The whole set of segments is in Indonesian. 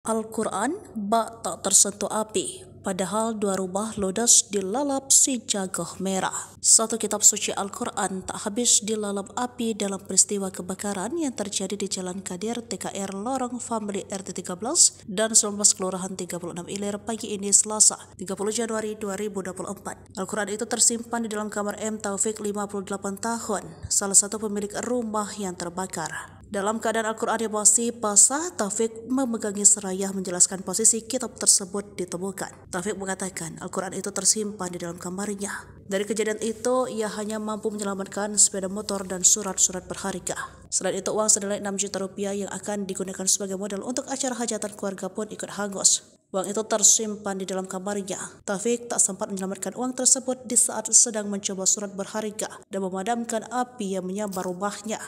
Al-Quran bak tak tersentuh api, padahal dua rumah ludes dilalap si jagoh merah. Satu kitab suci Al-Quran tak habis dilalap api dalam peristiwa kebakaran yang terjadi di Jalan Kadir TKR Lorong Family RT 13 dan 19 Kelurahan 36 Ilir pagi ini Selasa 30 Januari 2024. Al-Quran itu tersimpan di dalam kamar M. Taufik 58 tahun, salah satu pemilik rumah yang terbakar. Dalam keadaan Al-Quran yang masih basah, Taufik memegangi seraya menjelaskan posisi kitab tersebut ditemukan. Taufik mengatakan Al-Quran itu tersimpan di dalam kamarnya. Dari kejadian itu, ia hanya mampu menyelamatkan sepeda motor dan surat-surat berharga. Selain itu, uang senilai 6 juta rupiah yang akan digunakan sebagai modal untuk acara hajatan keluarga pun ikut hangus. Uang itu tersimpan di dalam kamarnya. Taufik tak sempat menyelamatkan uang tersebut di saat sedang mencoba surat berharga dan memadamkan api yang menyambar rumahnya.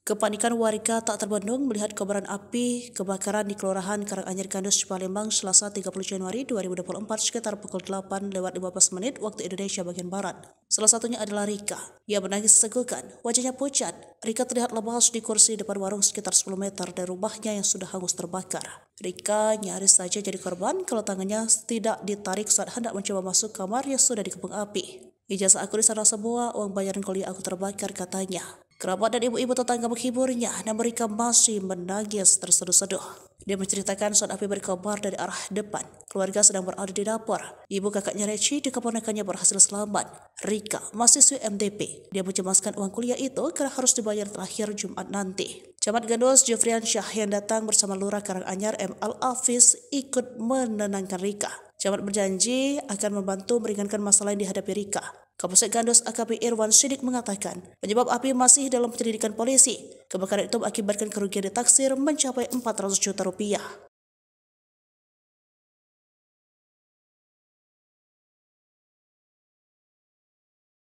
Kepanikan warga tak terbendung melihat kobaran api kebakaran di Kelurahan Karanganyar Gandus, Palembang, Selasa 30 Januari 2024 sekitar pukul 8:15 waktu Indonesia bagian Barat. Salah satunya adalah Rika. Ia menangis segukan, wajahnya pucat. Rika terlihat lemas di kursi depan warung sekitar 10 meter dari rumahnya yang sudah hangus terbakar. Rika nyaris saja jadi korban kalau tangannya tidak ditarik saat hendak mencoba masuk kamar yang sudah dikepung api. Ijazah aku di sana semua, uang bayaran kuliah aku terbakar, katanya. Kerabat dan ibu-ibu tetangga menghiburnya, namun Rika masih menangis terseduh-seduh. Dia menceritakan saat api berkobar dari arah depan. Keluarga sedang berada di dapur. Ibu kakaknya Reci dan keponakannya berhasil selamat. Rika, mahasiswi MDP. Dia mencemaskan uang kuliah itu karena harus dibayar terakhir Jumat nanti. Camat Gandus Jufrian Syah yang datang bersama Lurah Karanganyar M. Al-Hafiz ikut menenangkan Rika. Camat berjanji akan membantu meringankan masalah yang dihadapi Rika. Kapolsek Gandus AKP Irwan Sidik mengatakan penyebab api masih dalam penyelidikan polisi. Kebakaran itu mengakibatkan kerugian ditaksir mencapai 400 juta rupiah.